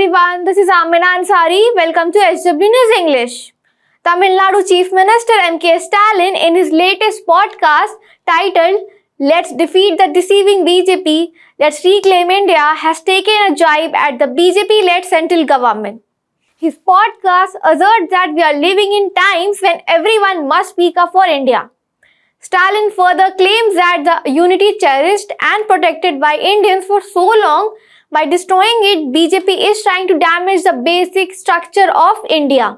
everyone, this is Amina Ansari. Welcome to SW News English. Tamil Nadu Chief Minister M.K. Stalin, in his latest podcast titled Let's Defeat the Deceiving BJP, Let's Reclaim India, has taken a jibe at the BJP-led central government. His podcast asserts that we are living in times when everyone must speak up for India. Stalin further claims that the unity cherished and protected by Indians for so long, by destroying it, BJP is trying to damage the basic structure of India.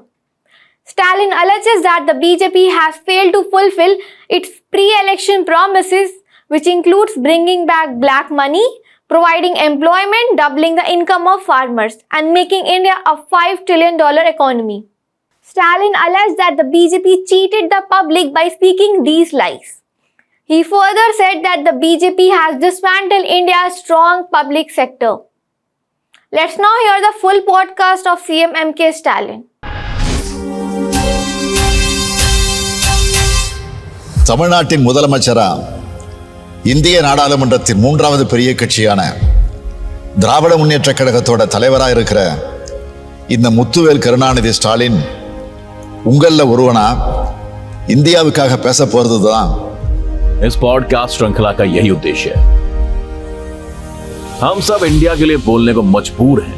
Stalin alleges that the BJP has failed to fulfill its pre-election promises, which includes bringing back black money, providing employment, doubling the income of farmers, and making India a $5 trillion economy. Stalin alleged that the BJP cheated the public by speaking these lies. He further said that the BJP has dismantled India's strong public sector. Let's now hear the full podcast of CM M.K. Stalin. தமிழ்நாட்டின் முதலமைச்சரா இந்திய நாடாளுமன்றத்தின் மூன்றாவது பெரிய கட்சியான திராவிட முன்னேற்றக் கழகத்தோட தலைவராக இருக்கிற இந்த முத்துவேல் கருணாநிதி ஸ்டாலின் உங்கள ஒருவனா இந்தியாவுக்காக பேச போறதுதான் इस पॉडकास्ट श्रृंखला का यही उद्देश्य है। हम सब इंडिया के लिए बोलने को मजबूर हैं।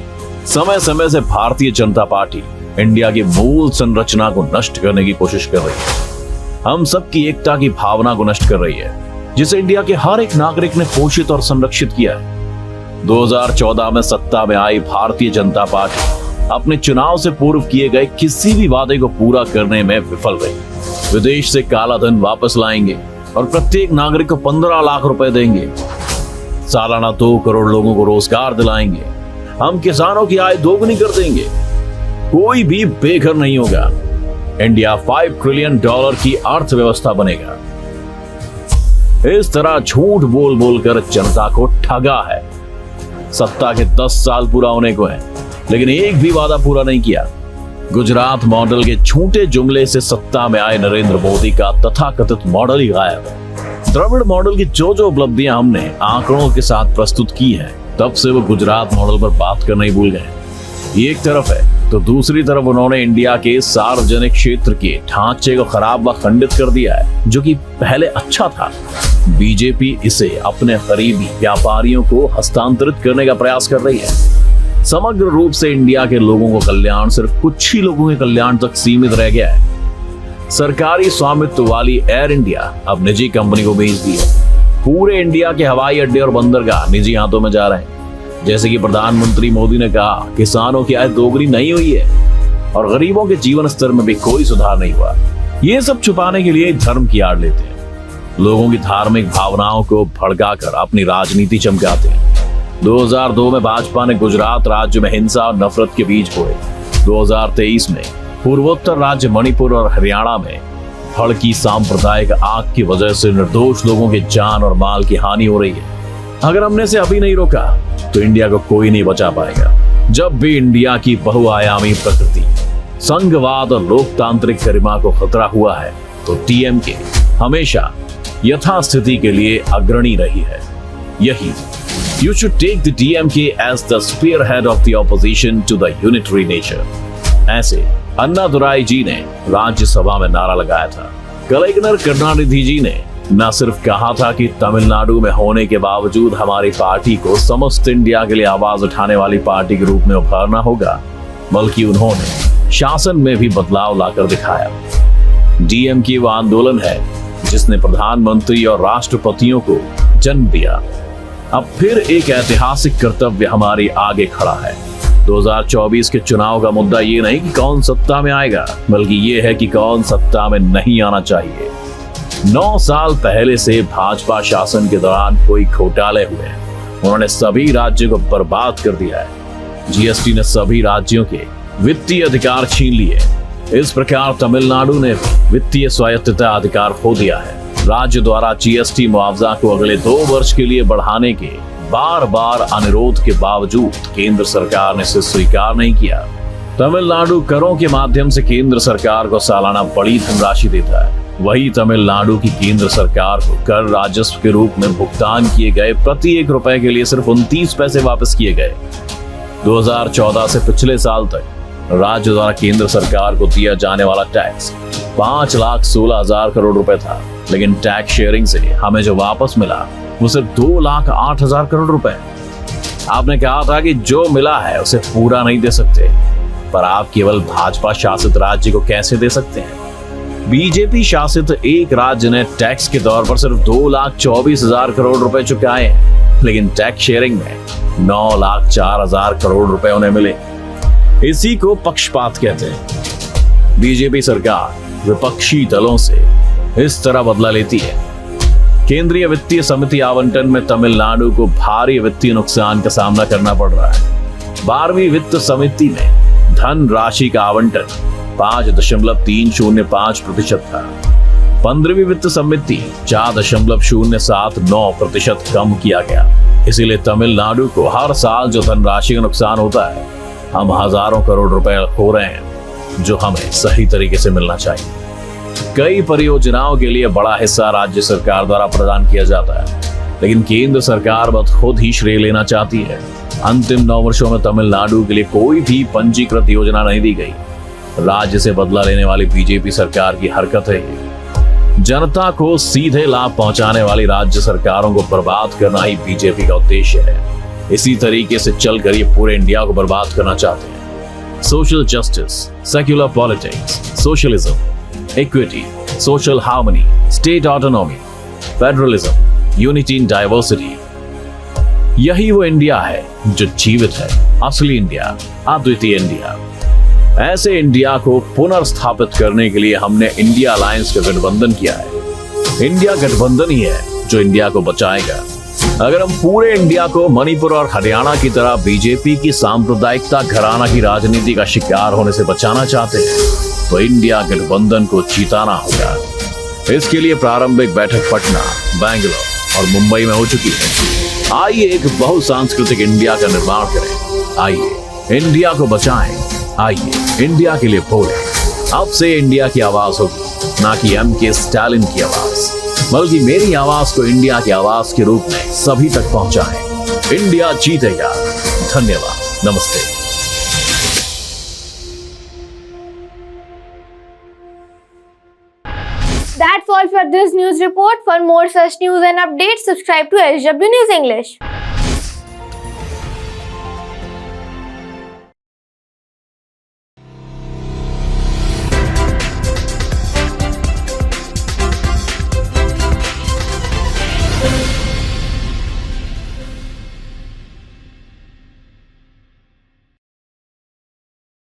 समय समय से भारतीय जनता पार्टी इंडिया की मूल संरचना को नष्ट करने की कोशिश कर रही है। हम सबकी एकता की भावना को नष्ट कर रही है, जिसे इंडिया के हर एक नागरिक ने पोषित और संरक्षित किया है। 2014 में सत्ता में आई भारतीय जनता पार्टी अपने चुनाव से पूर्व किए गए किसी भी वादे को पूरा करने में विफल रही। विदेश से काला धन वापस लाएंगे और प्रत्येक नागरिक को 15 लाख रुपए देंगे। सालाना 2 करोड़ लोगों को रोजगार दिलाएंगे। हम किसानों की आय दोगुनी कर देंगे। कोई भी बेघर नहीं होगा। इंडिया $5 ट्रिलियन की अर्थव्यवस्था बनेगा। इस तरह झूठ बोल बोलकर जनता को ठगा है। सत्ता के 10 साल पूरा होने को है, लेकिन एक भी वादा पूरा नहीं किया। गुजरात मॉडल के झूठे जुमले से सत्ता में आए नरेंद्र मोदी का तथाकथित मॉडल ही गायब है। द्रविड़ मॉडल की जो उपलब्धियां हमने आंकड़ों के साथ प्रस्तुत की हैं, तब से वो गुजरात मॉडल पर बात करना ही भूल गए। ये एक तरफ है, तो दूसरी तरफ उन्होंने इंडिया के सार्वजनिक क्षेत्र के ढांचे को खराब व खंडित कर दिया है, जो कि पहले अच्छा था। बीजेपी इसे अपने करीबी व्यापारियों को हस्तांतरित करने का प्रयास कर रही है। समग्र रूप से इंडिया के लोगों का कल्याण सिर्फ कुछ ही लोगों के कल्याण तक सीमित रह गया है। सरकारी स्वामित्व वाली एयर इंडिया अब निजी कंपनी को बेच दी है। पूरे इंडिया के हवाई अड्डे और बंदरगाह निजी हाथों में जा रहे हैं। जैसे कि प्रधानमंत्री मोदी ने कहा, किसानों की आय दोगुनी नहीं हुई है और गरीबों के जीवन स्तर में भी कोई सुधार नहीं हुआ। ये सब छुपाने के लिए धर्म की आड़ लेते हैं। लोगों की धार्मिक भावनाओं को भड़काकर अपनी राजनीति चमकाते हैं। 2002 में भाजपा ने गुजरात राज्य में हिंसा और नफरत के बीज बोए। 2023 में पूर्वोत्तर राज्य मणिपुर और हरियाणा में भड़की सांप्रदायिक आग की वजह से निर्दोष लोगों की जान और माल की हानि हो रही है। अगर हमने इसे अभी नहीं रोका तो इंडिया को कोई नहीं बचा पाएगा। जब भी इंडिया की बहुआयामी प्रकृति, संघवाद और लोकतांत्रिक गरिमा को खतरा हुआ है, तो डीएमके हमेशा यथास्थिति के लिए अग्रणी रही है। यही You should take the DMK as the spearhead of the opposition to the unitary nature. ऐसे अन्नादुराई जी ने राज्यसभा में नारा लगाया था। कलेक्टर करुणानिधि जी ने न सिर्फ कहा था कि तमिलनाडु में होने के बावजूद हमारी पार्टी को समस्त इंडिया के लिए आवाज उठाने वाली पार्टी के रूप में उभरना होगा, बल्कि उन्होंने शासन में भी बदलाव लाकर दिखाया। DMK वो आंदोलन है जिसने प्रधानमंत्री और राष्ट्रपतियों को जन्म दिया। अब फिर एक ऐतिहासिक कर्तव्य हमारे आगे खड़ा है। 2024 के चुनाव का मुद्दा ये नहीं कि कौन सत्ता में आएगा, बल्कि ये है कि कौन सत्ता में नहीं आना चाहिए। 9 साल पहले से भाजपा शासन के दौरान कोई घोटाले हुए, उन्होंने सभी राज्यों को बर्बाद कर दिया है। जीएसटी ने सभी राज्यों के वित्तीय अधिकार छीन लिए। इस प्रकार तमिलनाडु ने वित्तीय स्वायत्तता अधिकार खो दिया है। राज्य द्वारा जीएसटी मुआवजा को अगले 2 वर्ष के लिए बढ़ाने के बार बार अनुरोध के बावजूद केंद्र सरकार ने इसे स्वीकार नहीं किया। तमिलनाडु करों के माध्यम से केंद्र सरकार को सालाना बड़ी धनराशि देता है। वही तमिलनाडु की केंद्र सरकार को कर राजस्व के रूप में भुगतान किए गए प्रति 1 रुपए के लिए सिर्फ 29 पैसे वापस किए गए। 2014 से पिछले साल तक राज्य द्वारा केंद्र सरकार को दिया जाने वाला टैक्स 5,16,000 करोड़ रुपए था, लेकिन टैक्स शेयरिंग से हमें जो वापस मिला वो सिर्फ 2,08,000 करोड़ रुपए। आपने कहा था कि जो मिला है उसे पूरा नहीं दे सकते, पर आप केवल भाजपा शासित राज्य को कैसे दे सकते हैं? बीजेपी शासित एक राज्य ने टैक्स के तौर पर सिर्फ 2,24,000 करोड़ रुपए चुकाए हैं, लेकिन टैक्स शेयरिंग में 9,04,000 करोड़ रुपए उन्हें मिले। इसी को पक्षपात कहते हैं। बीजेपी सरकार विपक्षी दलों से इस तरह बदला लेती है। केंद्रीय वित्तीय समिति आवंटन में तमिलनाडु को भारी वित्तीय नुकसान का सामना करना पड़ रहा है। 12वीं वित्त समिति में धन राशि का आवंटन 5.305% था। 15वीं वित्त समिति 4.079% कम किया गया। इसीलिए तमिलनाडु को हर साल जो धनराशि का नुकसान होता है, हम हजारों करोड़ रुपए खो रहे हैं, जो हमें सही तरीके से मिलना चाहिए। कई परियोजनाओं के लिए बड़ा हिस्सा राज्य सरकार द्वारा प्रदान किया जाता है, लेकिन केंद्र सरकार बस खुद ही श्रेय लेना चाहती है। अंतिम 9 वर्षों में तमिलनाडु के लिए कोई भी पंजीकृत योजना नहीं दी गई। राज्य से बदला लेने वाली बीजेपी सरकार की हरकत है। जनता को सीधे लाभ पहुंचाने वाली राज्य सरकारों को बर्बाद करना ही बीजेपी का उद्देश्य है। इसी तरीके से चलकर ये पूरे इंडिया को बर्बाद करना चाहते हैं। Social justice, secular politics, socialism, equity, social harmony, state autonomy, federalism, unity in diversity, यही वो इंडिया है जो जीवित है, असली इंडिया, अद्वितीय इंडिया। ऐसे इंडिया को पुनर्स्थापित करने के लिए हमने इंडिया अलायंस का गठबंधन किया है। इंडिया गठबंधन ही है जो इंडिया को बचाएगा। अगर हम पूरे इंडिया को मणिपुर और हरियाणा की तरह बीजेपी की सांप्रदायिकता घराना की राजनीति का शिकार होने से बचाना चाहते हैं, तो इंडिया गठबंधन को जीताना होगा। इसके लिए प्रारंभिक बैठक पटना, बैंगलोर और मुंबई में हो चुकी है। आइए एक बहुसांस्कृतिक इंडिया का निर्माण करें। आइए इंडिया को बचाएं। आइए इंडिया के लिए बोलें। अब से इंडिया की आवाज होगी, ना कि एमके स्टालिन की आवाज, बल्कि मेरी आवाज को इंडिया की आवाज के रूप में सभी तक पहुंचाएं। इंडिया जीतेगा। धन्यवाद। नमस्ते। That's all for this news report. For more such news and updates, subscribe to SW News English.